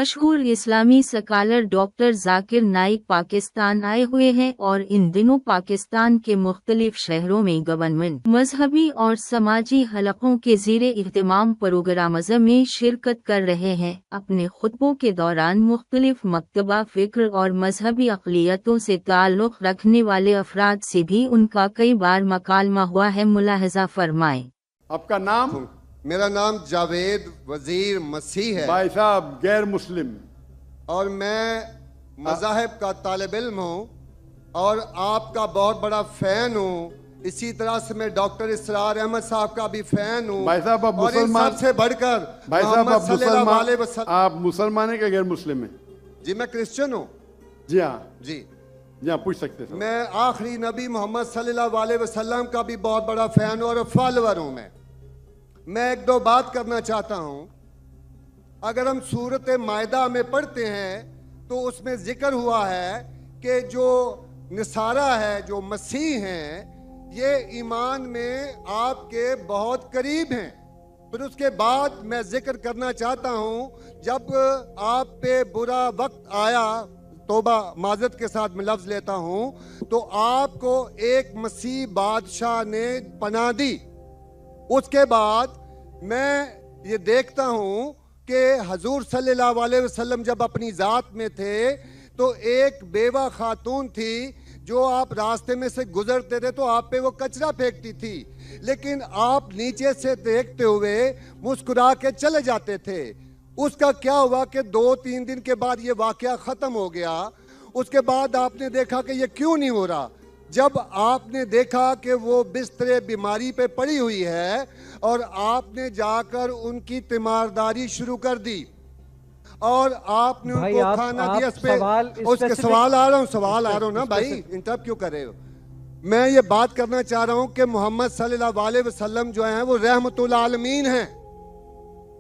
مشہور اسلامی scholar doctor Zakir Naik Pakistan آئے ہوئے ہیں اور ان دنوں پاکستان کے مختلف شہروں میں گورنمنٹ مذہبی اور سماجی حلقوں کے زیر اہتمام پروگرامز میں شرکت کر رہے ہیں۔ اپنے خطبوں کے دوران مختلف مکتبہ فکر اور مذہبی اقلیتوں سے تعلق رکھنے والے افراد سے بھی ان کا کئی بار مکالمہ ہوا ہے۔ ملاحظہ فرمائیں۔ آپ کا نام؟ میرا نام جاوید وزیر مسیح ہے۔ بھائی صاحب غیر مسلم، اور میں مذاہب کا طالب علم ہوں اور آپ کا بہت بڑا فین ہوں۔ اسی طرح سے میں ڈاکٹر اسرار احمد صاحب کا بھی فین ہوں۔ بھائی صاحب آپ اور ان مسلمان، سب سے بڑھ کر بھائی صاحب محمد صلی اللہ علیہ وسلم۔ آپ مسلمان ہیں کہ غیر مسلم ہیں؟ جی میں کرسچن ہوں۔ جی ہاں جی جی ہاں، پوچھ سکتے ہیں۔ میں آخری نبی محمد صلی اللہ علیہ وسلم کا بھی بہت بڑا فین ہوں اور فالوور ہوں۔ میں ایک دو بات کرنا چاہتا ہوں۔ اگر ہم سورۃ مائدہ میں پڑھتے ہیں تو اس میں ذکر ہوا ہے کہ جو نصارہ ہے، جو مسیح ہیں، یہ ایمان میں آپ کے بہت قریب ہیں۔ پھر اس کے بعد میں ذکر کرنا چاہتا ہوں، جب آپ پہ برا وقت آیا، توبہ معذرت کے ساتھ میں لفظ لیتا ہوں، تو آپ کو ایک مسیح بادشاہ نے پناہ دی۔ اس کے بعد میں یہ دیکھتا ہوں کہ حضور صلی اللہ علیہ وسلم جب اپنی ذات میں تھے تو ایک بیوہ خاتون تھی جو آپ راستے میں سے گزرتے تھے تو آپ پہ وہ کچرا پھینکتی تھی، لیکن آپ نیچے سے دیکھتے ہوئے مسکرا کے چلے جاتے تھے۔ اس کا کیا ہوا کہ 2-3 دن کے بعد یہ واقعہ ختم ہو گیا۔ اس کے بعد آپ نے دیکھا کہ یہ کیوں نہیں ہو رہا۔ جب آپ نے دیکھا کہ وہ بستر بیماری پہ پڑی ہوئی ہے اور آپ نے جا کر ان کی تیمارداری شروع کر دی اور آپ نے ان کو کھانا دیا، اس کے سوال آ رہا ہوں نا بھائی، انٹرپٹ کیوں کر رہے ہو؟ میں یہ بات کرنا چاہ رہا ہوں کہ محمد صلی اللہ علیہ وسلم جو ہیں وہ رحمت العالمین ہیں۔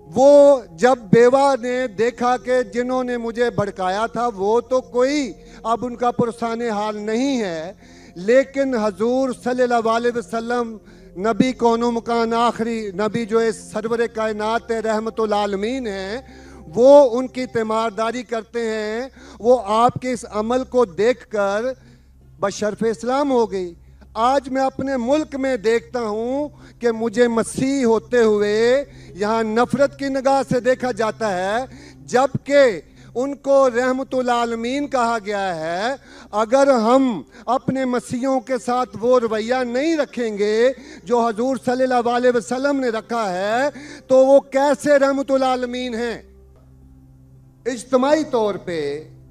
وہ جب بیوہ نے دیکھا کہ جنہوں نے مجھے بھڑکایا تھا وہ تو کوئی اب ان کا پرسان حال نہیں ہے، لیکن حضور صلی اللہ علیہ وسلم نبی کون و مکان آخری نبی جو اس سرور کائنات رحمت العالمین ہیں، وہ ان کی تیمارداری کرتے ہیں۔ وہ آپ کے اس عمل کو دیکھ کر بشرف اسلام ہو گئی۔ آج میں اپنے ملک میں دیکھتا ہوں کہ مجھے مسیح ہوتے ہوئے یہاں نفرت کی نگاہ سے دیکھا جاتا ہے، جبکہ ان کو رحمت العالمین کہا گیا ہے۔ اگر ہم اپنے مسیحوں کے ساتھ وہ رویہ نہیں رکھیں گے جو حضور صلی اللہ علیہ وسلم نے رکھا ہے تو وہ کیسے رحمت العالمین ہیں؟ اجتماعی طور پہ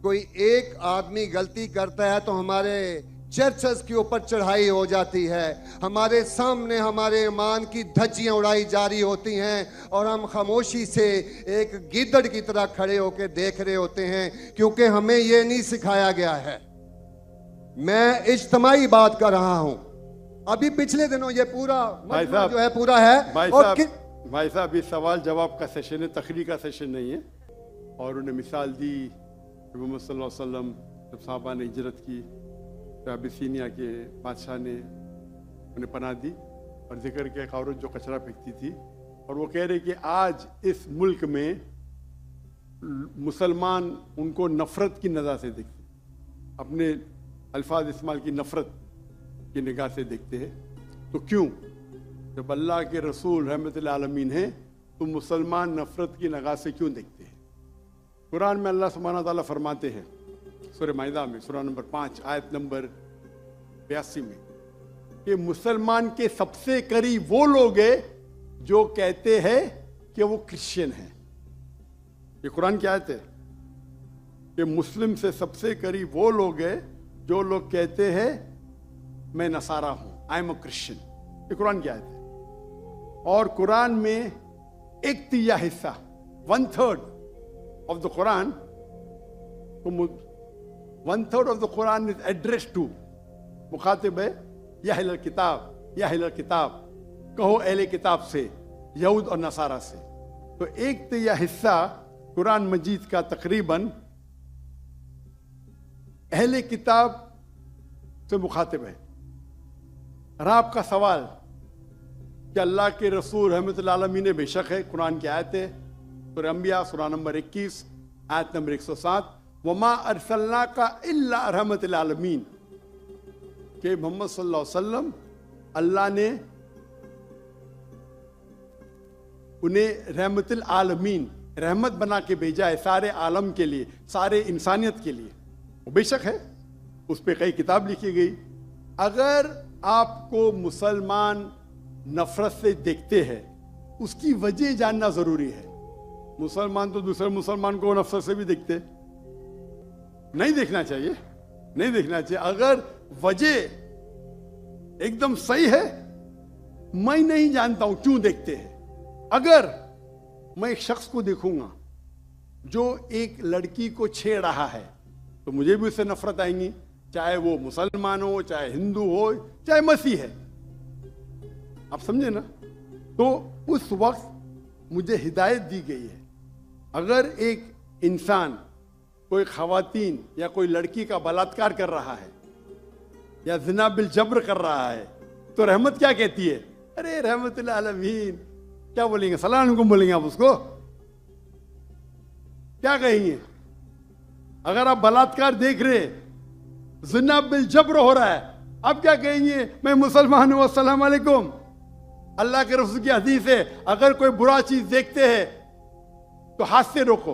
کوئی ایک آدمی غلطی کرتا ہے تو ہمارے چرچز کے اوپر چڑھائی ہو جاتی ہے، ہمارے سامنے ہمارے ایمان کی دھجیاں اڑائی جاری ہوتی ہیں اور ہم خاموشی سے ایک گیدڑ کی طرح کھڑے ہو کے دیکھ رہے ہوتے ہیں، کیونکہ ہمیں یہ نہیں سکھایا گیا ہے۔ میں اجتماعی بات کر رہا ہوں۔ ابھی پچھلے دنوں یہ پورا مجمع جو ہے پورا ہے۔ بھائی صاحب یہ سوال جواب کا سیشن ہے، تقریر کا سیشن نہیں ہے۔ اور انہیں مثال دی محمد صلی اللہ علیہ وسلم جب صحابہ نے ہجرت کی، ابیسینیا کے بادشاہ نے انہیں پناہ دی، اور ذکر کیا ایک عورت جو کچرا پھینکتی تھی، اور وہ کہہ رہے کہ آج اس ملک میں مسلمان ان کو نفرت کی نظر سے دیکھتے، اپنے الفاظ استعمال کی نفرت کی نگاہ سے دیکھتے ہیں۔ تو کیوں؟ جب اللہ کے رسول رحمت العالمین ہیں تو مسلمان نفرت کی نگاہ سے کیوں دیکھتے ہیں؟ قرآن میں اللہ سبحانہ تعالیٰ فرماتے ہیں سورہ مائدہ میں، سورہ نمبر 5 آیت نمبر 82 میں، کہ مسلمان کے سب سے قریب وہ لوگ ہیں جو کہتے ہیں کہ وہ کرسچن ہیں۔ یہ قرآن کی آیت ہے کہ مسلم سے سب سے قریب وہ لوگ ہیں جو لوگ کہتے ہیں میں نصارہ ہوں، آئی ایم اے کرسچن۔ یہ قرآن کی آیت ہے۔ اور قرآن میں 1/3 حصہ 1/3 of the Quran, 1/3 of the Quran is addressed to، مخاطب ہے یا اہل الکتاب، یا اہل الکتاب، کہو اہل کتاب سے، یہود اور نصارہ سے۔ تو 1/3 حصہ قرآن مجید کا تقریباً اہل کتاب سے مخاطب ہے۔ اور آپ کا سوال کہ اللہ کے رسول رحمت العالمین بے شک ہے، قرآن کی آیت ہے، سورہ انبیاء سورہ نمبر 21 आयत नंबर 107, वमा अरसलना का इल्ला रहमतुल आलमीन, कि मोहम्मद सल्लल्लाहु अलैहि वसल्लम अल्लाह ने उन्हें रहमतुल आलमीन, रहमत बना के भेजा है सारे आलम के लिए, सारे इंसानियत के लिए। वो बेशक है, उस पर कई किताब लिखी गई। अगर आपको मुसलमान नफरत से देखते हैं, उसकी वजह जानना जरूरी है। मुसलमान तो दूसरे मुसलमान को नफरत से भी देखते, नहीं देखना चाहिए, नहीं देखना चाहिए। अगर वजह एकदम सही है, मैं नहीं जानता हूं क्यों देखते हैं। अगर मैं एक शख्स को देखूंगा जो एक लड़की को छेड़ रहा है, तो मुझे भी उससे नफरत आएंगी, चाहे वो मुसलमान हो, चाहे हिंदू हो, चाहे मसीह है। आप समझे ना? तो उस वक्त मुझे हिदायत दी गई है, अगर एक इंसान कोई खवातीन या कोई लड़की का बलात्कार कर रहा है या ज़िना बिल जब्र कर रहा है, तो रहमत क्या कहती है? अरे रहमतुल आलमीन। क्या बोलेंगे? सलाम अलैकुम बोलेंगे आप उसको? क्या कहेंगे? अगर आप बलात्कार देख रहे, ज़िना बिल जब्र हो रहा है, आप क्या कहेंगे? मैं मुसलमान हूं, अस्सलाम वालेकुम। अल्लाह के रसूल की हदीस है, अगर कोई बुरा चीज देखते हैं तो हाथ से रोको,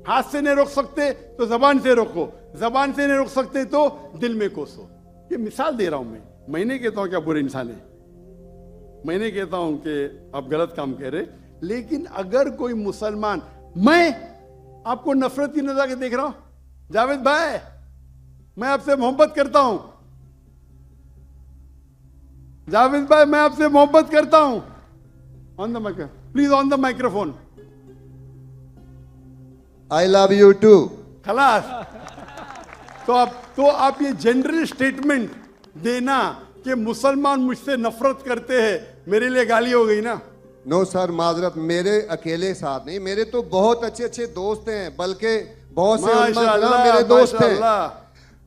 हाथ से नहीं रोक सकते तो जबान से रोको, जबान से नहीं रोक सकते तो दिल में कोसो। ये मिसाल दे रहा हूं मैं नहीं कहता हूं कि आप बुरे इंसान हैं, मैं नहीं कहता हूं कि आप गलत काम कह रहे, लेकिन अगर कोई मुसलमान, मैं आपको नफरत की नजर से देख रहा हूं, जावेद भाई मैं आपसे मोहब्बत करता हूं, जावेद भाई मैं आपसे मोहब्बत करता हूं, on the microphone please, on the microphone, I love you too. खलास। तो आप ये जनरल स्टेटमेंट देना कि मुसलमान मुझसे नफरत करते हैं, मेरे लिए गाली हो गई ना? नो सर, माजरत, मेरे अकेले साथ नहीं, मेरे तो बहुत अच्छे अच्छे दोस्त हैं, बल्कि बहुत से उलमा मेरे दोस्त हैं।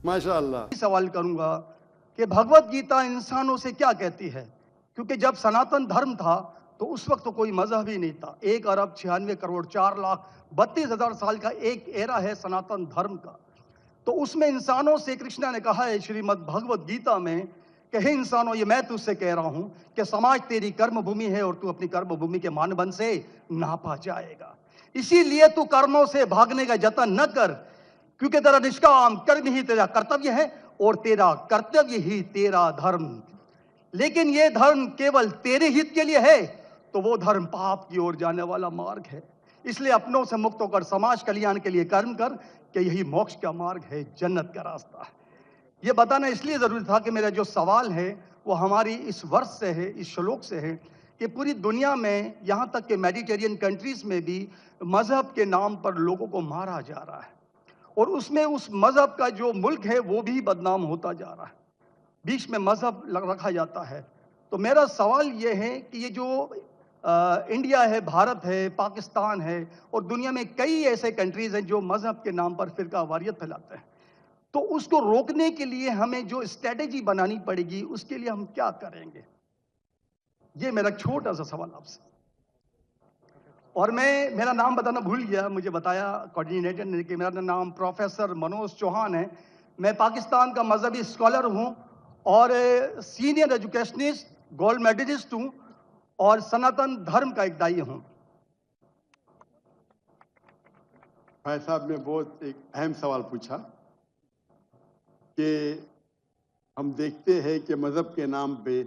माशाअल्लाह। सवाल करूंगा कि भगवत गीता इंसानों से क्या कहती है, क्योंकि जब सनातन धर्म था तो उस वक्त तो कोई मजहब ही नहीं था। 1 अरब 96 करोड़ 4,32,000 साल का एक एरा है सनातन धर्म का। तो उसमें इंसानों से कृष्ण ने कहा है श्रीमद् भगवत गीता में कि हे इंसानों, ये मैं तुझसे कह रहा हूं कि समाज तेरी कर्म भूमि है और तू अपनी कर्म भूमि के मानदंड से नापा जाएगा। इसीलिए तू कर्मों से भागने का जतन न कर, क्योंकि तेरा निष्काम कर्म ही तेरा कर्तव्य है और तेरा कर्तव्य ही तेरा धर्म। लेकिन ये धर्म केवल तेरे हित के लिए है तो वो धर्म पाप की ओर जाने वाला मार्ग है। इसलिए अपनों से मुक्त होकर समाज कल्याण के लिए कर्म कर, कि यही मोक्ष का मार्ग है, जन्नत का रास्ता है। ये बताना इसलिए जरूरी था कि मेरा जो सवाल है वो हमारी इस वर्ष से है, इस श्लोक से है, कि पूरी दुनिया में, यहाँ तक कि मेडिटेरियन कंट्रीज में भी मजहब के नाम पर लोगों को मारा जा रहा है, और उसमें उस मजहब का जो मुल्क है वो भी बदनाम होता जा रहा है, बीच में मजहब रखा जाता है। तो मेरा सवाल ये है कि ये जो इंडिया है, भारत है, पाकिस्तान है और दुनिया में कई ऐसे कंट्रीज हैं जो मजहब के नाम पर फिरका वारियत फैलाते हैं, तो उसको रोकने के लिए हमें जो स्ट्रेटेजी बनानी पड़ेगी उसके लिए हम क्या करेंगे? ये मेरा छोटा सा सवाल आपसे। और मैं मेरा नाम बताना भूल गया, मुझे बताया कोऑर्डिनेटर ने कि मेरा नाम प्रोफेसर मनोज चौहान है। मैं पाकिस्तान का मजहबी स्कॉलर हूं और सीनियर एजुकेशनिस्ट, गोल्ड मेडलिस्ट हूं और सनातन धर्म का एक दाई हूं। भाई साहब ने बहुत एक अहम सवाल पूछा कि हम देखते हैं कि मजहब के नाम पे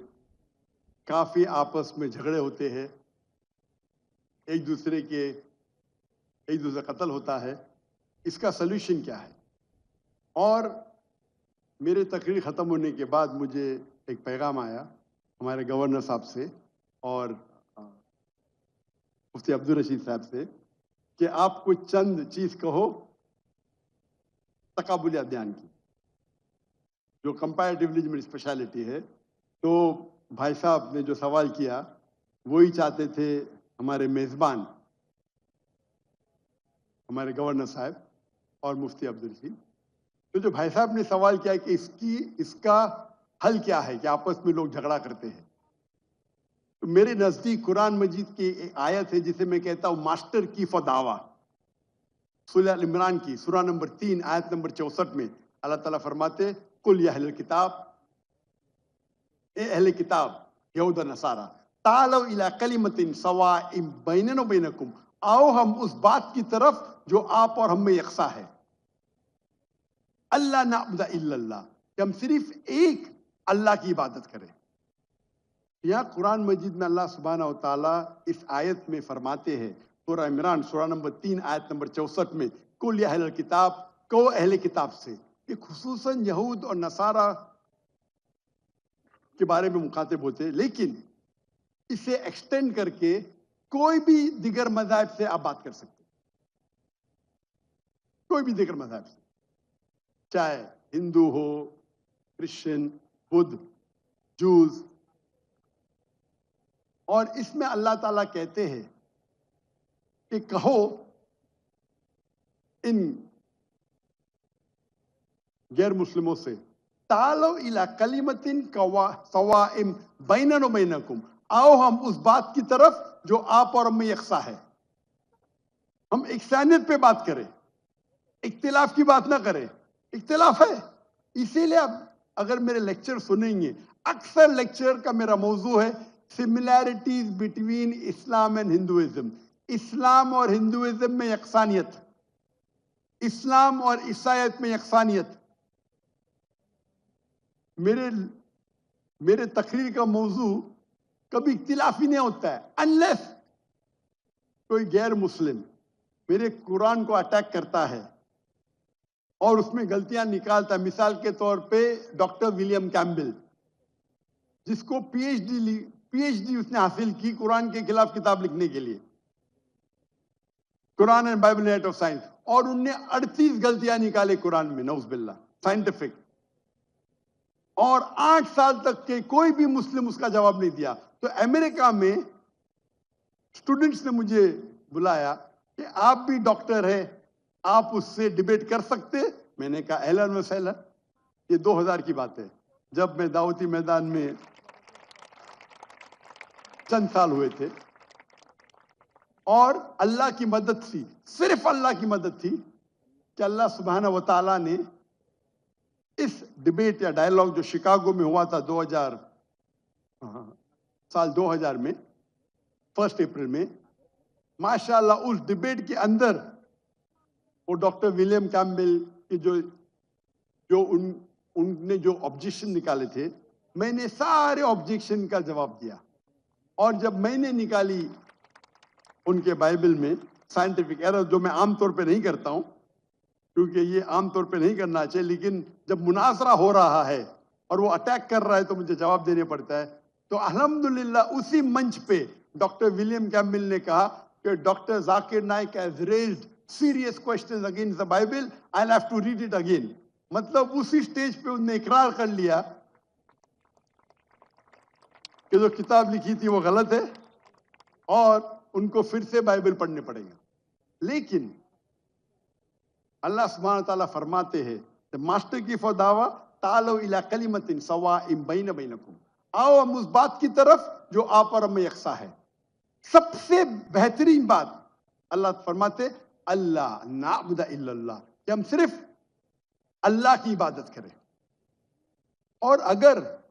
काफी आपस में झगड़े होते हैं, एक दूसरे कत्ल होता है, इसका सलूशन क्या है? और मेरे तकरीर ख़त्म होने के बाद मुझे एक पैगाम आया हमारे गवर्नर साहब से और मुफ्ती अब्दुल रशीद साहब से कि आप कुछ चंद चीज़ कहो तकाबुली अध्ययन की, जो कंपैरेटिव रिलीजन में स्पेशलिटी है। तो भाई साहब ने जो सवाल किया वही चाहते थे हमारे मेज़बान, हमारे गवर्नर साहब और मुफ्ती अब्दुल रशीद। तो जो भाई साहब ने सवाल किया कि इसका हल क्या है कि आपस में लोग झगड़ा करते हैं, तो मेरे नज़दीक कुरान मजीद की एक आयत है जिसे मैं कहता हूँ मास्टर की फॉर दावा। सूरह अल इमरान की सूरह नंबर 3 आयत नंबर 64 में अल्लाह ताला फरमाते, कुल या अहल किताब, ए अहले किताब यहूद और नसारा, तालो इला कलिमतिन सवाइम बैनना व बैनकुम, आओ हम उस बात की तरफ जो आप और हम में यकसा है। अल्लाह नअबुदा इल्लल्लाह, कि हम सिर्फ एक अल्लाह की इबादत करें। यहाँ कुरान मजीद में अल्लाह सुब्हानहू व तआला इस आयत में फरमाते हैं, सूरह इमरान सूरह नंबर 3 आयत नंबर 64 में, कुल या अहल किताब, कहो अहले किताब से, कि खुसूसन यहूद और नसारा के बारे में मुखातिब होते हैं, लेकिन इसे एक्सटेंड करके कोई भी दिगर मज़हब से आप बात कर सकते हैं, कोई भी दिगर मज़हब से, चाहे हिंदू हो, क्रिश्चियन, बुद्ध, जूस। और इसमें अल्लाह ताला कहते हैं कि कहो इन गैर मुस्लिमों से, तालो इला कलिमतिन सवाइम बैनना व बैनकुम, आओ हम उस बात की तरफ जो आप और हम में यकसा है। हम इकसानियत पे बात करें, इख्तिलाफ की बात ना करें। इख्तिलाफ है, इसीलिए आप अगर मेरे लेक्चर सुनेंगे, अक्सर लेक्चर का मेरा मौजू है similarities between Islam and Hinduism, Islam और हिंदुइज्म में यकसानियत, इस्लाम और ईसाईयत में यकसानियत। मेरे तकरीर का मौजू कभी इख्तिलाफी नहीं होता है, अनलेस कोई गैर मुस्लिम मेरे कुरान को अटैक करता है और उसमें गलतियां निकालता है। मिसाल के तौर पे डॉक्टर विलियम कैम्बेल, जिसको पीएचडी उसने हासिल की कुरान के खिलाफ किताब लिखने के लिए, Quran and Bible net of science, और उनने 38 गलतियां निकाले कुरान में, नऊज़ बिल्लाह, साइंटिफिक। और 8 साल तक के कोई भी मुस्लिम उसका जवाब नहीं दिया। तो अमेरिका में स्टूडेंट्स ने मुझे बुलाया कि आप भी डॉक्टर हैं, आप उससे डिबेट कर सकते। मैंने कहा अहलन व सहलन। ये 2000 की बात है, जब मैं दावती मैदान में चंद साल हुए थे, और अल्लाह की मदद थी, सिर्फ अल्लाह की मदद थी कि अल्लाह सुब्हानहू व तआला ने इस डिबेट या डायलॉग जो शिकागो में हुआ था 2000 में, 1 अप्रैल में, माशाअल्लाह उस डिबेट के अंदर वो डॉक्टर विलियम कैम्बेल की उनने जो ऑब्जेक्शन निकाले थे, मैंने सारे ऑब्जेक्शन का जवाब दिया। और जब मैंने निकाली उनके बाइबल में साइंटिफिक एरर, जो मैं आमतौर पे नहीं करता हूं क्योंकि ये आमतौर पे नहीं करना चाहिए, लेकिन जब मुनाजरा हो रहा है और वो अटैक कर रहा है तो मुझे जवाब देने पड़ता है। तो अल्हम्दुलिल्लाह उसी मंच पे डॉक्टर विलियम कैम्बेल ने कहा कि doctor Zakir Naik has raised serious questions against the Bible, I will have to read it again. मतलब उसी स्टेज पे उन्होंने इकरार कर लिया कि जो किताब लिखी थी वो गलत है और उनको फिर से बाइबल पढ़ने पड़ेगा। लेकिन अल्लाह सुब्हानहू व तआला फरमाते हैं, द मास्टर की फॉर दावा, तालो इला कलिमतिन सवाइम बैन बैनकुम, आओ हम उस बात की तरफ जो आप और हम में यकसा है। सबसे बेहतरीन बात अल्लाह फरमाते, अल्लाह नाअबुदा इल्लल्लाह, कि हम सिर्फ अल्लाह की इबादत करें। और अगर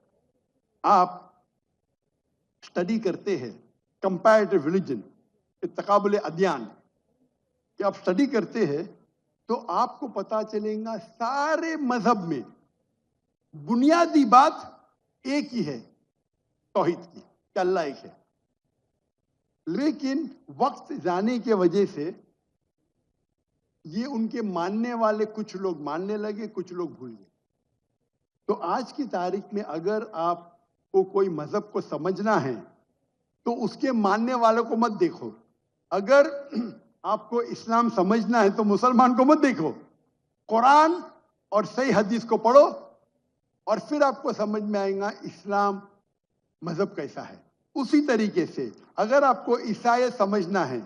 आप स्टडी करते हैं कंपैरेटिव रिलीजन, तकाबुल अदियान, कि आप स्टडी करते हैं तो आपको पता चलेगा सारे मजहब में बुनियादी बात एक ही है, तौहीद की, कि अल्लाह एक है। लेकिन वक्त जाने की वजह से ये उनके मानने वाले कुछ लोग मानने लगे, कुछ लोग भूल गए। तो आज की तारीख में अगर आपको कोई मजहब को समझना है तो उसके मानने वालों को मत देखो। अगर आपको इस्लाम समझना है तो मुसलमान को मत देखो, कुरान और सही हदीस को पढ़ो और फिर आपको समझ में आएगा इस्लाम मजहब कैसा है। उसी तरीके से अगर आपको ईसाईयत समझना है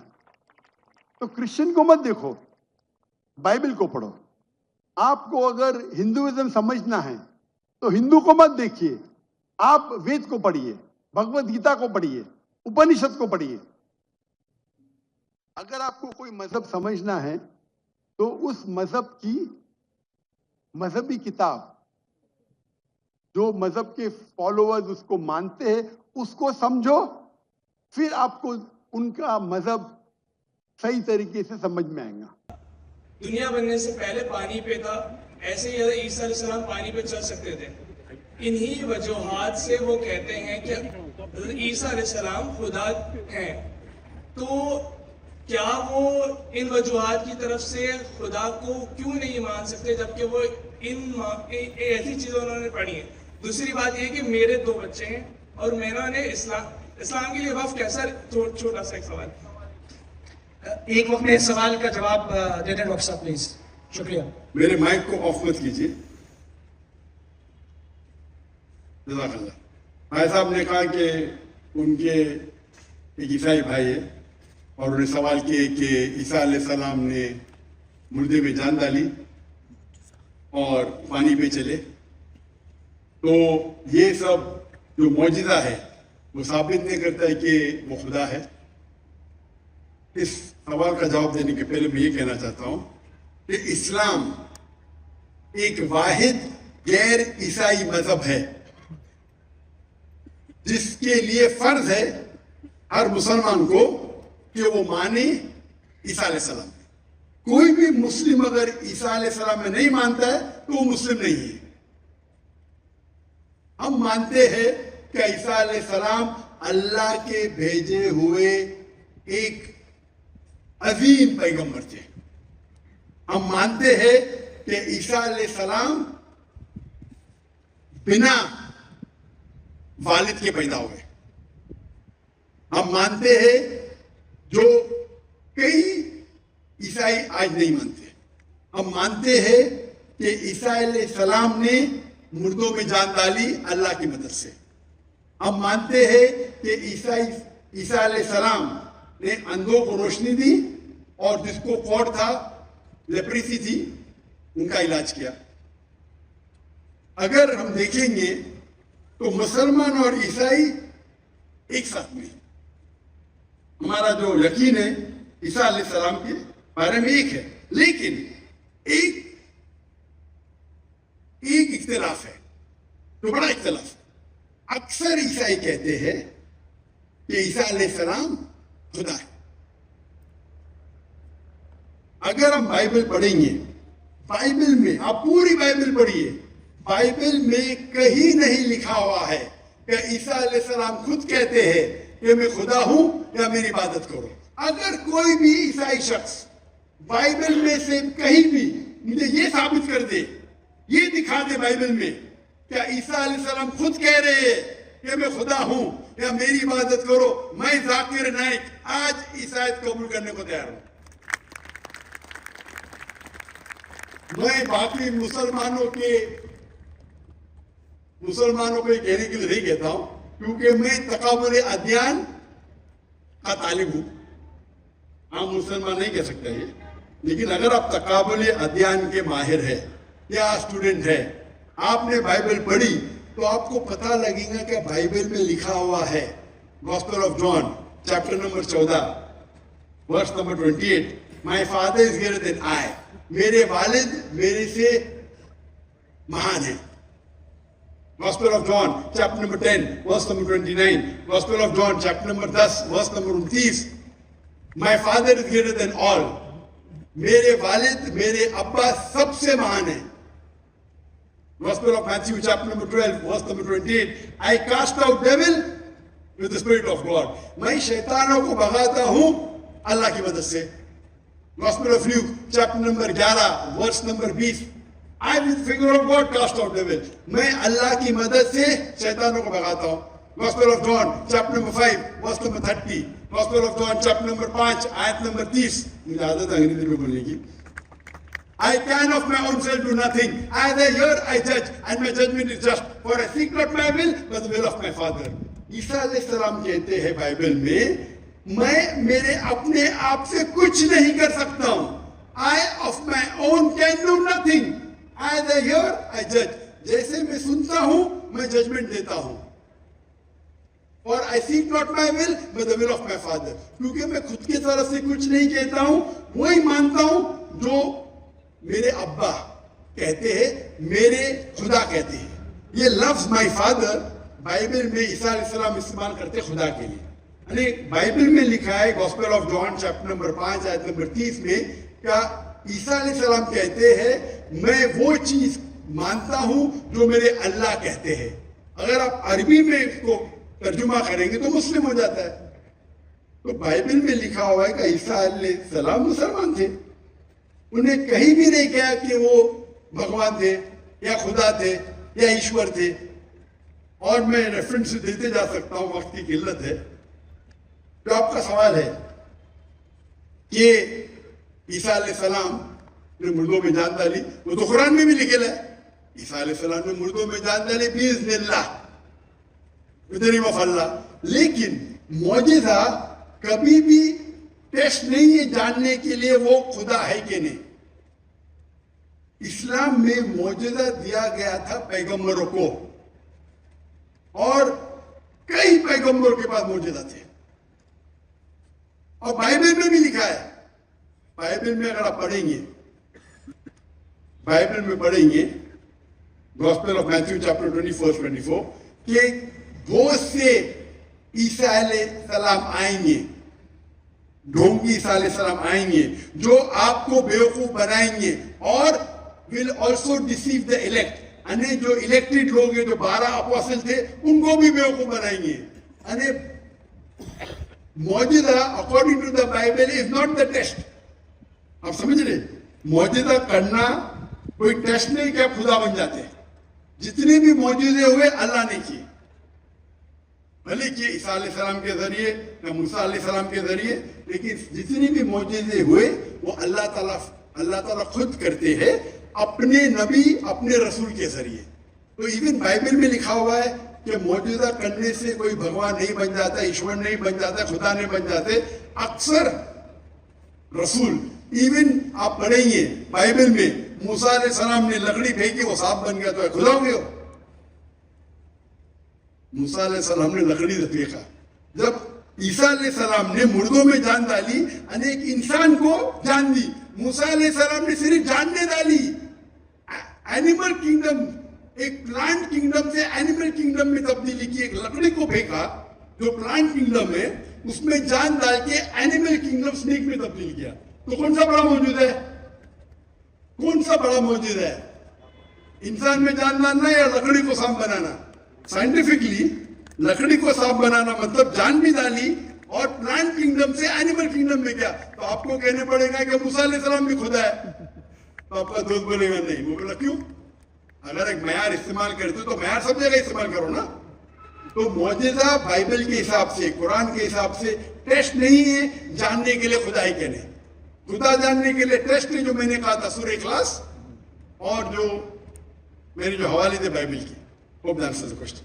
तो क्रिश्चियन को मत देखो, बाइबल को पढ़ो। आपको अगर हिंदुइज्म समझना है तो हिंदू को मत देखिए, आप वेद को पढ़िए, भगवत गीता को पढ़िए, उपनिषद को पढ़िए। अगर आपको कोई मजहब समझना है تو اس مذہب کی مذہبی کتاب جو مذہب کے فالوورز اس کو مانتے ہیں اس کو سمجھو, پھر آپ کو ان کا مذہب صحیح طریقے سے سمجھ میں آئے گا. دنیا بننے سے پہلے پانی پہ تھا, ایسے ہی حضرت عیسیٰ علیہ السلام پانی پہ چل سکتے تھے. انہی وجوہات سے وہ کہتے ہیں کہ حضرت عیسیٰ علیہ السلام خدا ہیں. تو کیا وہ ان وجوہات کی طرف سے خدا کو کیوں نہیں مان سکتے جبکہ وہ ایسی چیزیں انہوں نے پڑھی ہیں؟ دوسری بات یہ کہ میرے 2 بچے ہیں اور میں نے اسلام کے لیے وقف کیسا, چھوٹا سا ایک سوال. ایک وقت میں سوال کا جواب دے دیں ڈاکٹر صاحب پلیز. شکریہ. میرے مائک کو آف مت کیجیے. جزاک اللہ. بھائی صاحب نے کہا کہ ان کے ایک عیسائی بھائی ہے اور انہیں سوال کیے کہ عیسیٰ علیہ السلام نے مردے میں جان ڈالی اور پانی پہ چلے, تو یہ سب جو معجزہ ہے وہ ثابت نہیں کرتا ہے کہ وہ خدا ہے. اس سوال کا جواب دینے کے پہلے میں یہ کہنا چاہتا ہوں کہ اسلام ایک واحد غیر عیسائی مذہب ہے جس کے لیے فرض ہے ہر مسلمان کو کہ وہ مانے عیسیٰ علیہ السلام. کوئی بھی مسلم اگر عیسیٰ علیہ السلام میں نہیں مانتا ہے تو وہ مسلم نہیں ہے. ہم مانتے ہیں کہ عیسیٰ علیہ السلام اللہ کے بھیجے ہوئے ایک عظیم پیغمبر تھے. ہم مانتے ہیں کہ عیسیٰ علیہ السلام بنا والد کے پیدا ہوئے. ہم مانتے ہیں جو کئی عیسائی آج نہیں مانتے. ہم مانتے ہیں کہ عیسیٰ علیہ السلام نے مردوں میں جان ڈالی اللہ کی مدد سے. ہم مانتے ہیں کہ عیسیٰ علیہ السلام نے اندھوں کو روشنی دی اور جس کو کوڑ تھا, لیپریسی تھی, ان کا علاج کیا. اگر ہم دیکھیں گے تو مسلمان اور عیسائی ایک ساتھ میں. ہمارا جو یقین ہے عیسیٰ علیہ السلام کے بارے میں ایک ہے, لیکن ایک اختلاف ہے تو بڑا اختلاف ہے. اکثر عیسائی کہتے ہیں کہ عیسیٰ علیہ السلام خدا ہے. اگر ہم بائبل پڑھیں گے, بائبل میں آپ پوری بائبل پڑھیے, بائبل میں کہیں نہیں لکھا ہوا ہے کہ عیسیٰ علیہ السلام خود کہتے ہیں کہ میں خدا ہوں یا میری عبادت کرو. اگر کوئی بھی عیسائی شخص بائبل میں سے کہیں بھی مجھے یہ ثابت کر دے, یہ دکھا دے بائبل میں کیا عیسیٰ علیہ السلام خود کہہ رہے ہیں کہ میں خدا ہوں یا میری عبادت کرو, میں ذاکر نائک آج عیسائیت قبول کرنے کو تیار ہوں. میں باقی مسلمانوں کو یہ کہنے کے لیے نہیں کہتا ہوں کیونکہ میں تقابل ادیان کا طالب ہوں. عام مسلمان نہیں کہہ سکتا یہ, لیکن اگر آپ تقابل ادیان کے ماہر ہیں یا اسٹوڈنٹ ہے, آپ نے بائبل پڑھی تو آپ کو پتہ لگے گا کہ بائبل میں لکھا ہوا ہے gospel of John chapter number 14 verse number 28, my father is greater than I, میرے والد میرے سے مہان ہیں. Gospel of John chapter number 10 verse number 29, Gospel of John chapter number 10 verse number 29, my father is greater than all, میرے والد میرے ابا سب سے مہان ہیں. Gospel of Matthew chapter number 12 verse number 28, I cast out devil with the spirit of God, میں شیطانوں کو بھگاتا ہوں اللہ کی مدد سے. Gospel of Luke chapter number 11 verse number 20, I with the finger of God cast out devil, میں اللہ کی مدد سے شیطانوں کو بھگاتا ہوں. Gospel of John chapter number 5 verse number 30, Gospel of John chapter number 5 آیت نمبر 30, مجھے عادت ہے انگریزی میں بولنے کی. I can of my own self do nothing, as I hear I judge and my judgment is just, for I seek not my will but the will of my Father. عیسیٰ علیہ السلام کہتے ہیں بائبل میں میرے اپنے آپ سے کچھ نہیں کر سکتا ہوں. I of my own can do nothing, as I hear I judge, جیسے میں سنتا ہوں میں ججمنٹ دیتا ہوں. اور I seek not my will but the will of my Father, کیونکہ میں خود کی طرف سے کچھ نہیں کہتا ہوں, وہی مانتا ہوں جو मेरे अब्बा कहते हैं, मेरे खुदा कहते हैं। ये लफ्ज माई फादर बाइबल में ईसा अलैहिस्सलाम इस्तेमाल करते खुदा के लिए। यानी बाइबल में लिखा है gospel of John chapter number 5 आयत नंबर 30 में, क्या ईसा अलैहिस्सलाम कहते हैं मैं वो चीज मानता हूं जो मेरे अल्लाह कहते हैं। अगर आप अरबी में इसको तर्जुमा करेंगे तो मुस्लिम हो जाता है। तो बाइबल में लिखा हुआ है कि ईसा अलैहिस्सलाम मुसलमान थे, उन्हें कहीं भी नहीं कहा कि वो भगवान थे या खुदा थे या ईश्वर थे। और मैं रेफरेंस देते जा सकता हूं, वक्त की किल्लत है। तो आपका सवाल है कि ईसा अलैहिस्सलाम ने मुर्दों में जान डाली, वो तो कुरान में भी लिखेला है, ईसा अलैहिस्सलाम ने मुर्दों में जान डाली बिइज़्निल्लाह, विद द नेम ऑफ अल्लाह। लेकिन मौजिज़ा कभी भी टेस्ट नहीं है जानने के लिए वो खुदा है कि नहीं। इस्लाम में मौजिज़ा दिया गया था पैगंबरों को, और कई पैगंबरों के पास मौजिज़ा थे, और बाइबल में भी लिखा है। बाइबल में अगर आप पढ़ेंगे, बाइबल में पढ़ेंगे गॉस्पेल ऑफ मैथ्यू चैप्टर 24 कि बहुत से ईसा अलैहिस्सलाम आएंगे, ढोंगी ईसा अलैहिस्सलाम आएंगे जो आपको बेवकूफ बनाएंगे, और will also deceive the elect. यानी जो इलेक्टेड लोग हैं, जो 12 अपोस्टल थे, उनको भी बेवकूफ बनाएंगे। यानी मौजिज़ा according to the Bible is not the test. आप समझ रहे, मौजिज़ा करना कोई टेस्ट नहीं कि आप खुदा बन जाते। जितने भी मौजूदे हुए अल्लाह ने किए, भले कि ईसा अलैहिस्सलाम के जरिए या मूसा अलैहिस्सलाम के जरिए, लेकिन जितने भी मौजूदे हुए वो अल्लाह ताला खुद करते हैं अपने नबी, अपने रसूल के जरिए। तो इवन बाइबल में लिखा हुआ है कि मौजूदा करने से कोई भगवान नहीं बन जाता, ईश्वर नहीं बन जाता, खुदा नहीं बन जाते। अक्सर रसूल, इवन आप पढ़ेंगे बाइबल में, मूसा अलैहिस्सलाम ने लकड़ी फेंकी, वो सांप बन गया, तो खुदा हो गया। मूसा अलैहिस्सलाम ने लकड़ी से फेंका। जब ईसा अलैहिस्सलाम ने मुर्दों में जान डाली, अनेक इंसान को जान दी। मूसा अलैहिस्सलाम ने सिर्फ जानने डाली। एनिमल किंगडम, एक प्लांट किंगडम से एनिमल किंगडम में तब्दीली की। एक लकड़ी को फेंका जो प्लांट किंगडम है, उसमें जान डाल के एनिमल किंगडम स्नेक में तब्दील किया। तो कौन सा बड़ा मौजूद है? कौन सा बड़ा मौजूद है? इंसान में जान डालना या लकड़ी को सांप बनाना? साइंटिफिकली लकड़ी को सांप बनाना मतलब जान भी डाली, और प्लांट किंगडम से एनिमल किंगडम में क्या? तो आपको कहने पड़ेगा कि मूसा अलैहिस्सलाम भी खुदा है। तो आपका दोस्त बोलेगा नहीं। वो बोला क्यों? अगर एक मयार इस्तेमाल करते तो मयार सब जगह इस्तेमाल करो ना। तो मौजिज़ा बाइबल के हिसाब से, कुरान के हिसाब से टेस्ट नहीं है जानने के लिए खुदा ही कहने। खुदा जानने के लिए टेस्ट है जो मैंने कहा था सूरह इखलास, और जो मेरे जो हवाले थे बाइबल की। Hope that answers the question.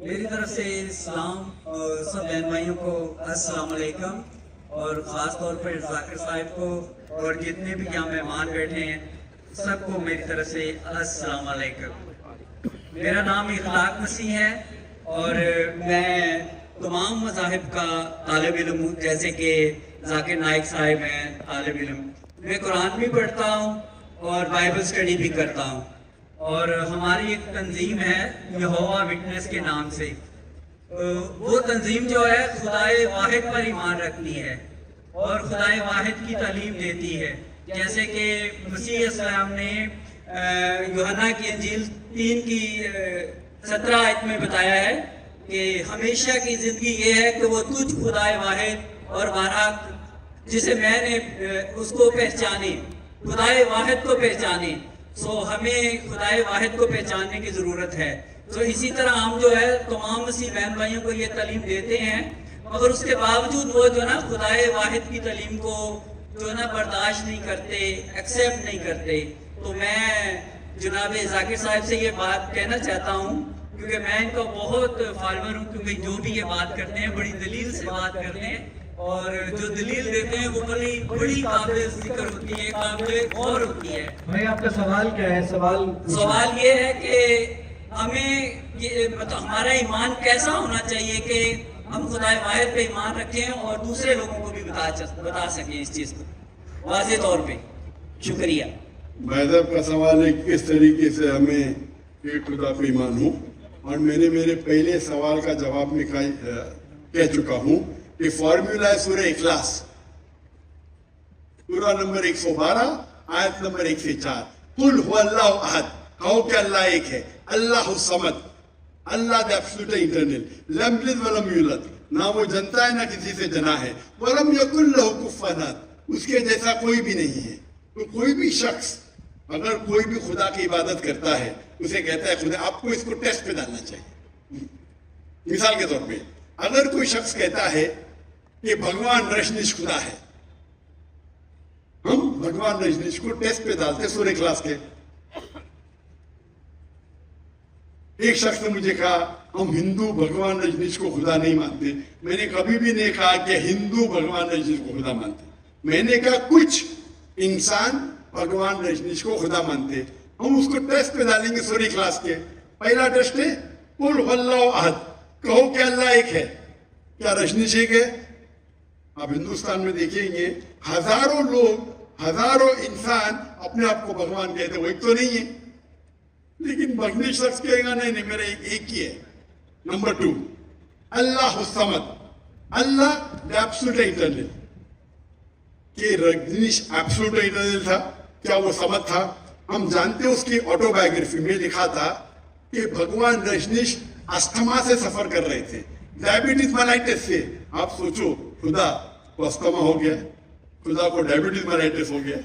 मेरी तरफ से इस्लाम और सब बहन भाइयों को अस्सलाम वालेकुम, और ख़ास तौर पर जाकिर साहब को और जितने भी यहाँ मेहमान बैठे हैं सबको मेरी तरफ से अस्सलाम वालेकुम। मेरा नाम इखलाक मसीह है और मैं तमाम मज़ाहिब का तालिब इल्म हूँ, जैसे कि जाकिर नाइक साहब हैं तालिब इल्म। मैं कुरान भी पढ़ता हूँ और बाइबल स्टडी भी करता हूँ, और हमारी एक तंजीम है यहोवा विटनेस के नाम से। वो तंजीम जो है खुदाए वाहिद पर ईमान रखती है और खुदाए वाहिद की तालीम देती है। जैसे कि मसीह इस्लाम ने यूहन्ना की इंजील 3 की 17 आयत में बताया है कि हमेशा की ज़िंदगी ये है कि वो तुझ खुदाए वाहिद और बाराक जिसे मैंने उसको पहचाने, खुदाए वाहिद को पहचाने। सो हमें खुदाए वाहिद को पहचानने की ज़रूरत है। तो इसी तरह हम जो है तमाम मसीह बहन भाइयों को ये तालीम देते हैं, मगर उसके बावजूद वो जो ना खुदाए वाहिद की तालीम को जो ना बर्दाश्त नहीं करते, एक्सेप्ट नहीं करते। तो मैं जनाब जाकिर साहब से ये बात कहना चाहता हूँ, क्योंकि मैं इनका बहुत फॉलोअर हूँ, क्योंकि जो भी ये बात करते हैं बड़ी दलील से बात करते हैं, और जो दलील देते हैं वो बड़ी काबिल जिक्र होती है, काबिल गौर होती है। भाई आपका सवाल क्या है? सवाल ये है कि हमें ये मतलब हमारा ईमान कैसा होना चाहिए कि हम खुदाए वाहिद पे ईमान रखें और दूसरे लोगों को भी बता सकें इस चीज़ को वाज़ेह तौर पे। शुक्रिया। मैदब का सवाल है किस तरीके से हमें एक खुदा पे ईमान हो, और मैंने मेरे पहले सवाल का जवाब में कह चुका हूं कि फॉर्मूला है सूरह इखलास, सूरह नंबर 112 आयत नंबर 1 से 4। कुल हुवल्लाहु अहद, कहो कि अल्लाह एक है, अल्लाहु समद, अल्लाह द एब्सोल्यूट इंटरनल, लम यलिद वलम यूलद, ना वो जनता है ना किसी से जना है, वलम यकुल लहु कुफुवन अहद, उसके जैसा कोई भी नहीं है। तो कोई भी शख्स अगर कोई भी खुदा की इबादत करता है, उसे कहता है खुदा, आपको इसको टेस्ट पे डालना चाहिए। मिसाल के तौर पे अगर कोई शख्स कहता है कि भगवान रजनीश खुदा है, हम भगवान रजनीश को टेस्ट पे डालते सूरह इखलास के। एक शख्स ने मुझे कहा हम हिंदू भगवान रजनीश को खुदा नहीं मानते। मैंने कभी भी नहीं कहा कि हिंदू भगवान रजनीश को खुदा मानते, मैंने कहा कुछ इंसान भगवान रजनीश को खुदा मानते। हम उसको टेस्ट पे डालेंगे सूरह इखलास के। पहला टेस्ट है कुल हुवल्लाहु अहद, कहो कि अल्लाह एक है, क्या रजनीश एक है? आप हिंदुस्तान में देखेंगे हजारों लोग, हजारों इंसान अपने आप को भगवान कहते, वो एक तो नहीं है, लेकिन बगनी शख्स कहेगा नहीं नहीं मेरा एक ही है। Number 2 Allah Samad, Allah the absolute internal. कि रजनीश एब्सोल्यूट इंटरनल था, क्या वो समद था? हम जानते हैं उसकी ऑटोबायोग्राफी में लिखा था कि भगवान रजनीश अस्थमा से सफर कर रहे थे, डायबिटीज मेलाइटिस से। आप सोचो खुदा को अस्थमा हो गया, खुदा को डायबिटीज मेलाइटिस हो गया।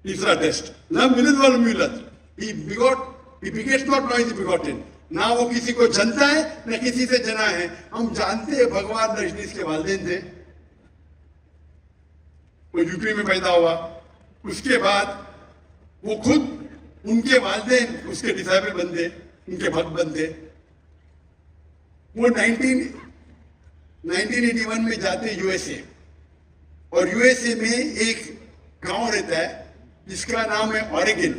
तीसरा टेस्ट लम यलिद वलम यूलद, he begets not nor is he begotten, ना वो किसी को जनता है ना किसी से जना है। हम जानते हैं भगवान रजनीश के वालिदैन थे, वो यूपी में पैदा हुआ, उसके बाद वो खुद उनके वालिदैन उसके डिसाइबल बनते, उनके भक्त बनते। वो 1981 में जाते यूएसए, और यूएसए में एक गांव रहता है जिसका नाम है ऑरेगन।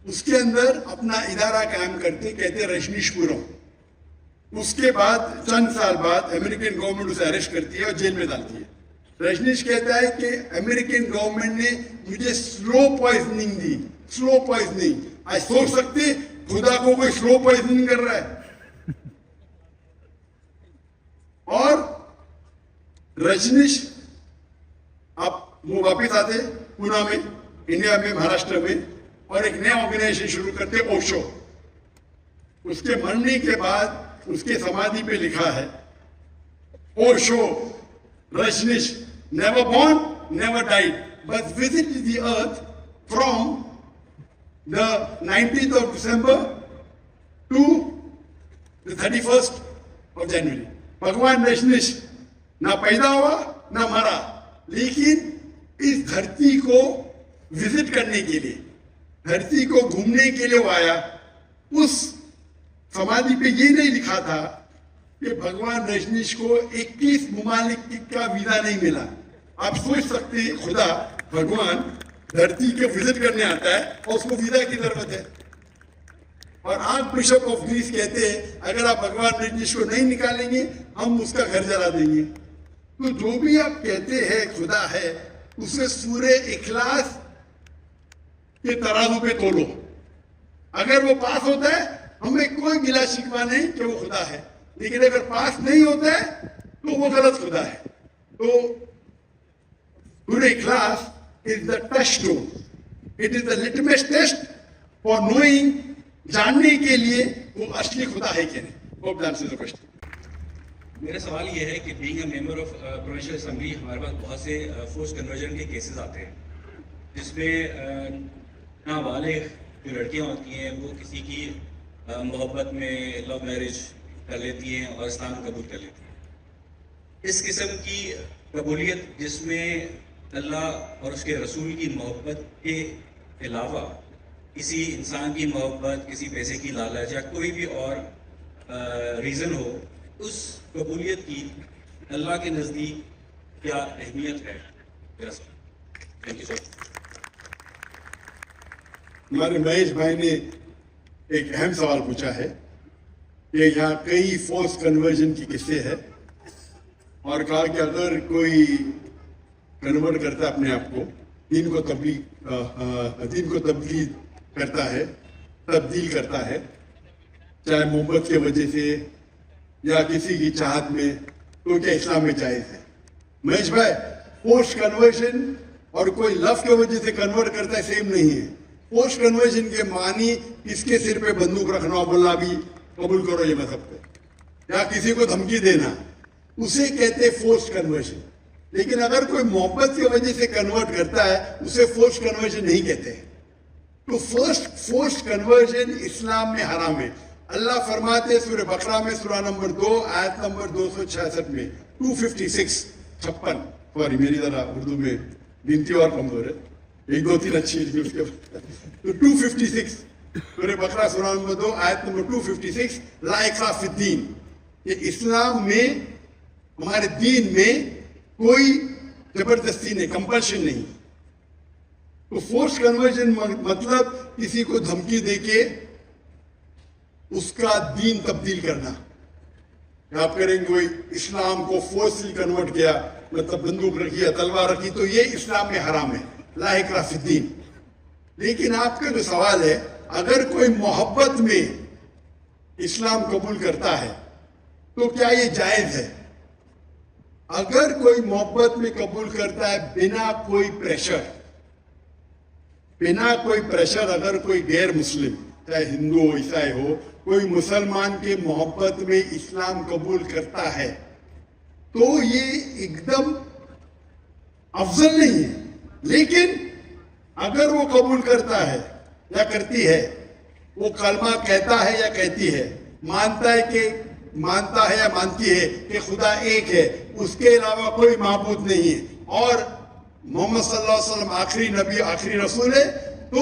उसके अंदर अपना इदारा कायम करते, कहते रजनीशपुरम। उसके बाद चंद साल बाद अमेरिकन गवर्नमेंट उसे अरेस्ट करती है और जेल में डालती है। रजनीश कहता है कि अमेरिकन गवर्नमेंट ने मुझे स्लो पॉइजनिंग दी, स्लो पॉइजनिंग। आज सोच सकते खुदा को कोई स्लो पॉइजनिंग कर रहा है। और रजनीश आप वो वापिस आते पुणे में, इंडिया में, महाराष्ट्र में, और एक नया ऑर्गेनाइजेशन शुरू करते ओशो। उसके मरने के बाद उसके समाधि पे लिखा है Osho Rajneesh never born, never died, but visited the earth from the 19th of December to the 31st of January. भगवान रजनीश ना पैदा हुआ ना मरा, लेकिन इस धरती को विजिट करने के लिए, धरती को घूमने के लिए वो आया। उस समाधि पे ये नहीं लिखा था कि भगवान रजनीश को 21 मुमालिक का वीजा नहीं मिला। आप सोच सकते हैं खुदा भगवान धरती के विजिट करने आता है और उसको वीजा की जरूरत है। और आर्क बिशप ऑफ ग्रीस कहते हैं अगर आप भगवान रजनीश को नहीं निकालेंगे हम उसका घर जला देंगे। तो जो भी आप कहते हैं खुदा है, उसे सूरह इखलास के तराजू पे तोलो। अगर वो पास होता है हमें कोई गिला शिकवा नहीं कि वो खुदा है, लेकिन अगर पास नहीं होता है तो वो गलत खुदा है। तो सूरह इखलास is the touchstone, it is the litmus test for knowing, जानने के लिए वो असली खुदा है कि नहीं। Hope that is the question. मेरा सवाल ये है कि being a member of provincial assembly हमारे पास बहुत से फोर्स कन्वर्जन के केसेस आते हैं, जिसमें नाबालिग जो लड़कियां होती हैं वो किसी की मोहब्बत में लव मैरिज कर लेती हैं और इस्लाम कबूल कर लेती हैं। इस किस्म की कबूलियत जिसमें अल्लाह और उसके रसूल की मोहब्बत के अलावा किसी इंसान की मोहब्बत, किसी पैसे की लालच या कोई भी और रीज़न हो, उस कबूलियत की अल्लाह के नज़दीक क्या अहमियत है? Thank you sir. हमारे महेश भाई ने एक अहम सवाल पूछा है कि यहाँ कई फोर्स कन्वर्जन की किस्से है, और कहा कि अगर कोई कन्वर्ट करता है अपने आप को دین کو تبدیل کرتا ہے چاہے محبت کی وجہ سے یا کسی کی چاہت میں, تو کیا اسلام میں جائز ہے؟ مہیش بھائی, پوسٹ کنورژن اور کوئی لفظ کی وجہ سے کنورٹ کرتا ہے سیم نہیں ہے. پوسٹ کنورژن کے معنی کس کے سر پہ بندوق رکھنا, بولنا بھی قبول کرو یہ مذہب پہ, یا کسی کو دھمکی دینا, اسے کہتے فورسڈ کنورژن. لیکن اگر کوئی محبت کی وجہ سے کنورٹ کرتا ہے اسے فورسڈ کنورژن نہیں کہتے. تو فورسڈ کنورژن اسلام میں حرام ہے. اللہ فرماتے سورہ بقرہ میں سورہ نمبر 2 آیت نمبر 266 میں 256 56 سوری میری ذرا اردو میں گنتی اور کمزور ہے, 1 2 3 اچھی ہے اس کے بعد. تو 256 سورہ بقرہ سورہ نمبر 2 آیت نمبر 256 لا اکراہ فی الدین, کہ اسلام میں ہمارے دین میں کوئی زبردستی نہیں, کمپلشن نہیں. تو فورس کنورژن مطلب کسی کو دھمکی دے کے اس کا دین تبدیل کرنا. آپ کریں گے کوئی اسلام کو فورسلی کنورٹ کیا, مطلب بندوق رکھی یا تلوار رکھی, تو یہ اسلام میں حرام ہے, لا اکراہ فی الدین. لیکن آپ کا جو سوال ہے, اگر کوئی محبت میں اسلام قبول کرتا ہے تو کیا یہ جائز ہے؟ اگر کوئی محبت میں قبول کرتا ہے بنا کوئی پریشر, اگر کوئی غیر مسلم چاہے ہندو ہو عیسائی ہو, کوئی مسلمان کے محبت میں اسلام قبول کرتا ہے تو یہ ایک دم افضل نہیں ہے. لیکن اگر وہ قبول کرتا ہے یا کرتی ہے, وہ کلمہ کہتا ہے یا کہتی ہے, مانتا ہے یا مانتی ہے کہ خدا ایک ہے, اس کے علاوہ کوئی معبود نہیں ہے, اور محمد صلی اللہ علیہ وسلم آخری نبی آخری رسول ہے, تو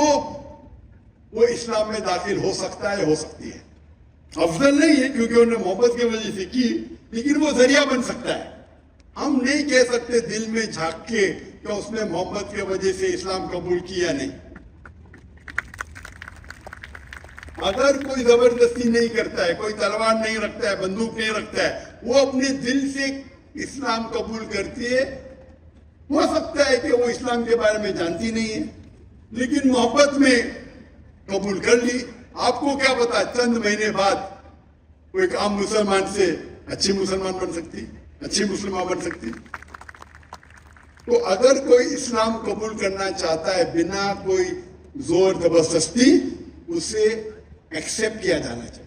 وہ اسلام میں داخل ہو سکتا ہے, ہو سکتی ہے. افضل نہیں ہے کیونکہ انہوں نے محبت کی وجہ سے کی, لیکن وہ ذریعہ بن سکتا ہے. ہم نہیں کہہ سکتے دل میں جھانک کے کہ اس نے محبت کی وجہ سے اسلام قبول کیا نہیں. اگر کوئی زبردستی نہیں کرتا ہے, کوئی تلوار نہیں رکھتا ہے, بندوق نہیں رکھتا ہے, وہ اپنے دل سے اسلام قبول کرتی ہے, ہو سکتا ہے کہ وہ اسلام کے بارے میں جانتی نہیں ہے لیکن محبت میں قبول کر لی. آپ کو کیا پتا چند مہینے بعد کوئی عام مسلمان سے اچھی مسلمان بن سکتی, اچھی مسلمہ بن سکتی. تو اگر کوئی اسلام قبول کرنا چاہتا ہے بنا کوئی زور زبردستی, اسے ایکسیپٹ کیا جانا چاہیے.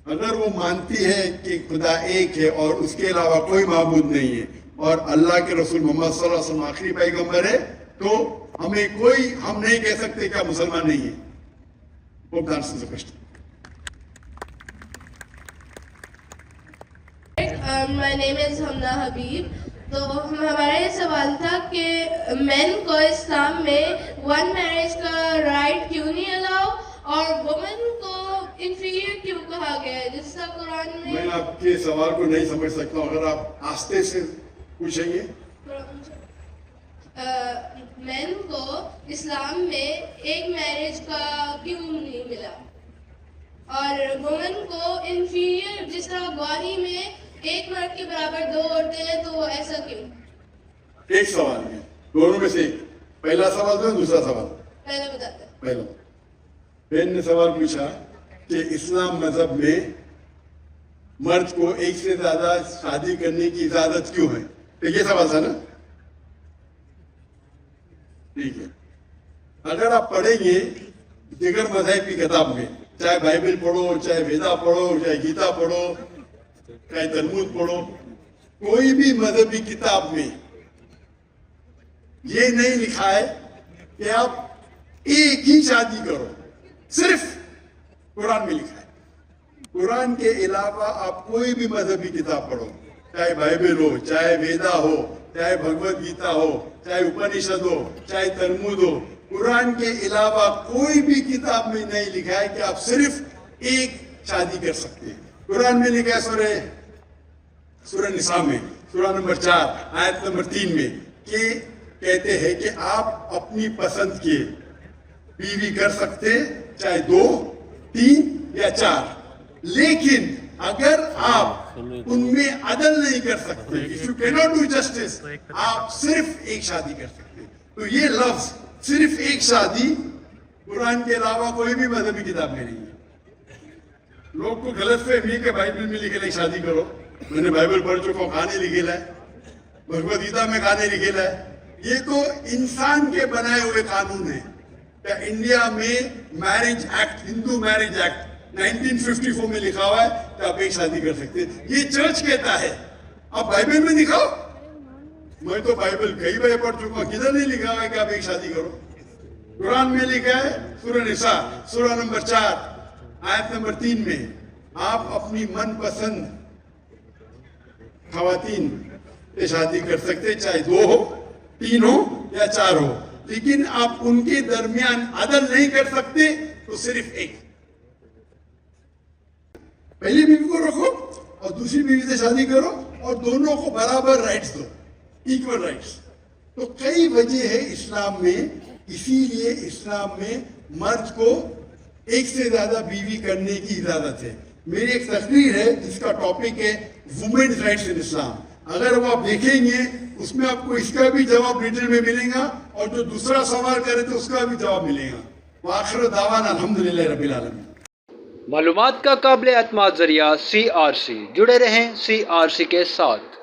اگر وہ مانتی ہے کہ خدا ایک ہے اور اس کے علاوہ کوئی معبود نہیں ہے اور اللہ کے رسول محمد صلی اللہ علیہ وسلم آخری پیغمبر ہے, تو ہم نہیں کہہ سکتے کہ مسلمان نہیں ہے. Hope that answers the question. My name is Hamna Habib. تو ہمارا یہ سوال تھا کہ مین کو اسلام میں ون میرج کا رائٹ کیوں نہیں الاؤ, اور وومن کو انفیریئر کیوں کہا گیا ہے, جس کا قرآن میں آپ کے سوال کو نہیں سمجھ سکتا ہوں, اگر آپ آستے سے پوچھیں گے. مین کو اسلام میں ایک میرج کا کیوں نہیں ملا, اور وومن کو انفیریئر, جس طرح گواہی میں ایک مرد کے برابر 2 عورتیں ہیں, تو وہ ایسا کیوں؟ ایک سوال ہے, دونوں میں سے ایک. پہلا سوال تو دوسرا سوال پہلے بتاتے ہیں. پہلا بہن نے سوال پوچھا کہ اسلام مذہب میں مرد کو ایک سے زیادہ شادی کرنے کی اجازت کیوں ہے, تو یہ سوال تھا نا. ٹھیک ہے, اگر آپ پڑھیں گے دیگر مذہب کی کتاب میں, چاہے بائبل پڑھو, چاہے ویدا پڑھو, چاہے گیتا پڑھو, چاہے تلمود پڑھو, کوئی بھی مذہبی کتاب میں یہ نہیں لکھا ہے کہ آپ ایک ہی شادی کرو. صرف قرآن میں لکھا ہے. قرآن کے علاوہ آپ کوئی بھی مذہبی کتاب پڑھو, چاہے بائبل ہو, چاہے ویدا ہو, چاہے بھگوت گیتا ہو, چاہے اپنشد ہو, چاہے تلمود ہو, قرآن کے علاوہ کوئی بھی کتاب میں نہیں لکھا ہے کہ آپ صرف ایک شادی کر سکتے ہیں. قرآن میں لکھا ہے سورہ نساء میں سورہ نمبر 4 آیت نمبر 3 میں کہ کہتے ہیں کہ آپ اپنی پسند کی بیوی کر سکتے, چاہے 2, 3 یا 4, لیکن اگر آپ ان میں عدل نہیں کر سکتے, if you cannot do justice, آپ صرف ایک شادی کر سکتے. तो ये लफ्ज सिर्फ एक शादी कुरान के अलावा कोई भी मजहबी किताब में नहीं है। लोग को गलत फहमी है कि बाइबल में लिखे है शादी करो, मैंने बाइबल पढ़ चुका हूँ, कहानी लिखेला है, भगवद गीता में कहानी लिखेला है। ये तो इंसान के बनाए हुए कानून है। क्या इंडिया में marriage act, Hindu marriage act 1954 में लिखा हुआ है कि आप एक शादी कर सकते हैं, ये चर्च कहता है। आप बाइबल में दिखाओ, मैं तो बाइबल कई बार पढ़ चुका, किधर नहीं लिखा हुआ है कि आप एक शादी करो। कुरान में लिखा है सूरह निसा सूरह नंबर 4 आयत नंबर 3 में, आप अपनी मनपसंद खवातीन से शादी कर सकते, चाहे 2 हो, 3 हो या 4 हो, लेकिन आप उनके दरमियान अदल नहीं कर सकते, तो सिर्फ एक। पहली बीवी को रखो और दूसरी बीवी से शादी करो और दोनों को बराबर राइट्स दो, इक्वल राइट्स। तो कई वजह है इस्लाम में, इसीलिए इस्लाम में मर्द को एक से ज्यादा बीवी करने की इजाजत है। मेरी एक तकरीर है जिसका टॉपिक है वुमेन्स राइट्स इन इस्लाम। अगर वो आप देखेंगे उसमें आपको इसका भी जवाब डिटेल में मिलेगा और जो दूसरा सवाल करे तो उसका भी जवाब मिलेगा। वो आखिर दावान अल्हम्दुलिल्लाह रब्बिल आलमीन। मालूमात का काबिल एतमाद जरिया CRC, जुड़े रहें CRC के साथ।